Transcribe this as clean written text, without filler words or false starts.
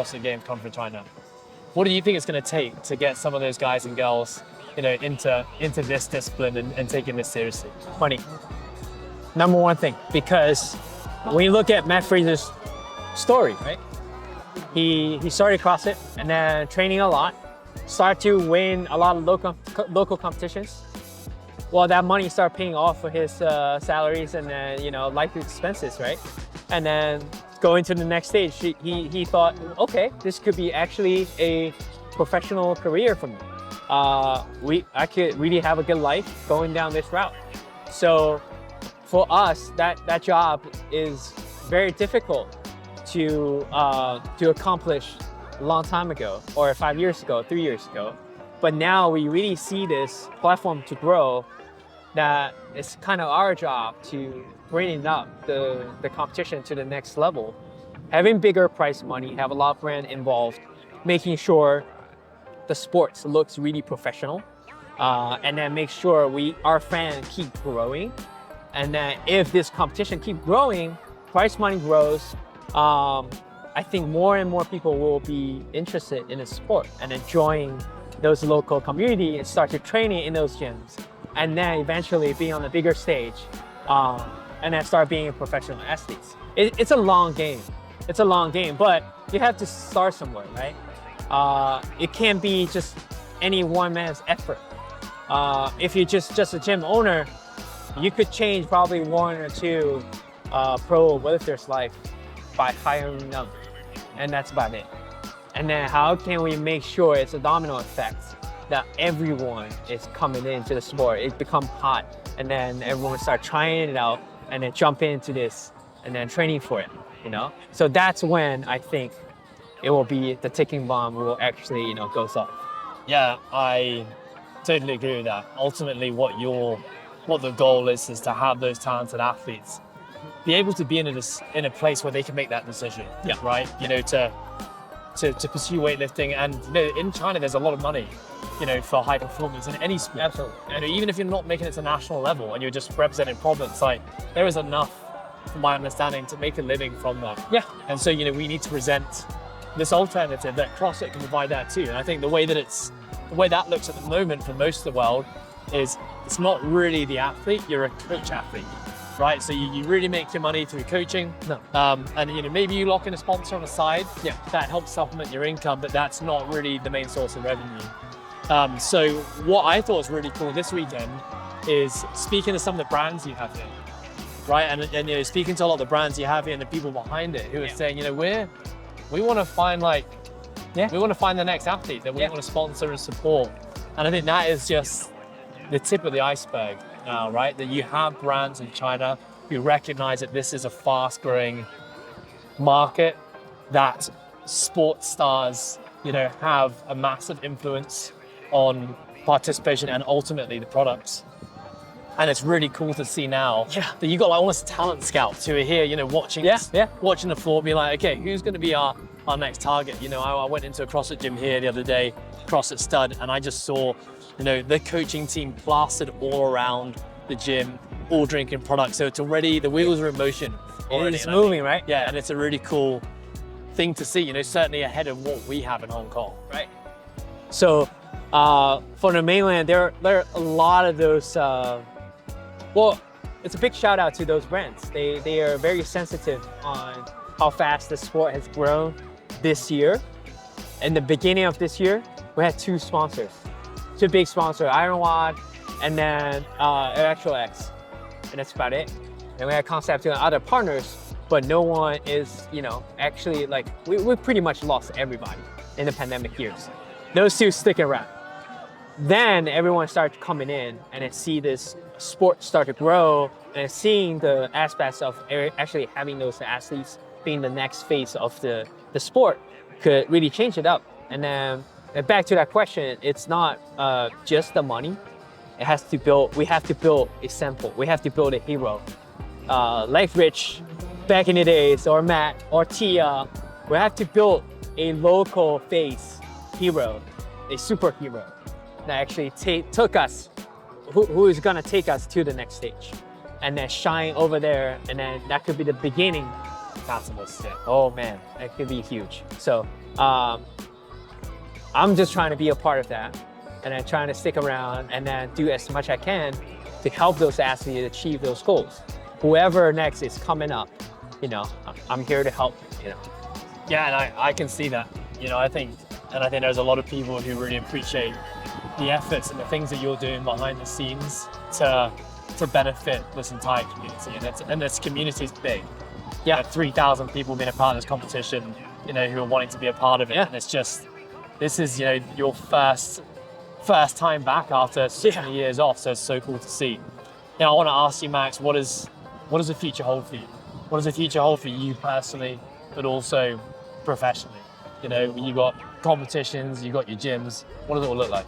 CrossFit Games come from China. What do you think it's going to take to get some of those guys and girls, into this discipline and taking this seriously? Money. Number one thing, because when you look at Matt Fraser's story, right? He started CrossFit and then training a lot, started to win a lot of local competitions. Well, that money started paying off for his salaries and then, life expenses, right? And then going to the next stage, he thought, okay, this could be actually a professional career for me. I could really have a good life going down this route. So for us, that job is very difficult to accomplish a long time ago, or 5 years ago, 3 years ago. But now we really see this platform to grow, that it's kind of our job to bring up the competition to the next level. Having bigger prize money, have a lot of brand involved, making sure the sports looks really professional, and then make sure our fans keep growing. And then if this competition keep growing, prize money grows, I think more and more people will be interested in the sport and enjoying those local community and start to training in those gyms. And then eventually be on a bigger stage, and then start being professional athletes. It's a long game. It's a long game, but you have to start somewhere, right? It can't be just any one man's effort. If you're just a gym owner, you could change probably one or two pro weightlifters' life by hiring them, and that's about it. And then how can we make sure it's a domino effect, that everyone is coming into the sport, it becomes hot, and then everyone start trying it out, and then jump into this, and then training for it, So that's when I think it will be the ticking bomb will actually, goes off. Yeah, I totally agree with that. Ultimately, what the goal is to have those talented athletes be able to be in a place where they can make that decision. Yeah. Right. To pursue weightlifting, and in China there's a lot of money, for high performance in any sport. Absolutely. Even if you're not making it to national level and you're just representing province, there is enough, from my understanding, to make a living from that. Yeah. And so we need to present this alternative that CrossFit can provide that too. And I think the way that looks at the moment for most of the world is it's not really the athlete, you're a coach athlete, right? So you really make your money through coaching. No. And maybe you lock in a sponsor on the side. Yeah. That helps supplement your income, but that's not really the main source of revenue. So what I thought was really cool this weekend is speaking to some of the brands you have here, right? And speaking to a lot of the brands you have here and the people behind it who are saying, we want to find we want to find the next athlete that we want to sponsor and support. And I think that is just the tip of the iceberg now, right? That you have brands in China who recognize that this is a fast-growing market, that sports stars, have a massive influence on participation and ultimately the products. And it's really cool to see now that you got almost talent scouts who are here, watching watching the floor, be like, okay, who's going to be our next target? I went into a CrossFit gym here the other day, CrossFit Stud, and I just saw, the coaching team plastered all around the gym, all drinking products. So it's already, the wheels are in motion. It's moving, right? Yeah, and it's a really cool thing to see, certainly ahead of what we have in Hong Kong. Right. So for the mainland, there are a lot of those, it's a big shout out to those brands. They are very sensitive on how fast the sport has grown this year. In the beginning of this year, we had two big sponsors, Iron Wad and then Electrox, and that's about it. And we had Concept and other partners, but no one is, actually we pretty much lost everybody in the pandemic years. Those two stick around. Then everyone started coming in and then see this sport start to grow, and seeing the aspects of actually having those athletes being the next phase of the sport could really change it up. And then back to that question, it's not just the money. We have to build a sample. We have to build a hero. Like Rich back in the days, or Matt, or Tia, we have to build a local face hero, a superhero that actually took us, who is gonna take us to the next stage, and then shine over there, and then that could be the beginning. Catalyst, yeah. Oh man, that could be huge. So I'm just trying to be a part of that, and then trying to stick around and then do as much I can to help those athletes achieve those goals. Whoever next is coming up, I'm here to help. Yeah, and I can see that. I think there's a lot of people who really appreciate the efforts and the things that you're doing behind the scenes to benefit this entire community, and this community is big. Yeah, 3,000 people being a part of this competition, who are wanting to be a part of it. Yeah. And it's just, this is your first time back after so many years off. So it's so cool to see. I want to ask you, Max, what does the future hold for you? What does the future hold for you personally, but also professionally? You got competitions, you got your gyms. What does it all look like?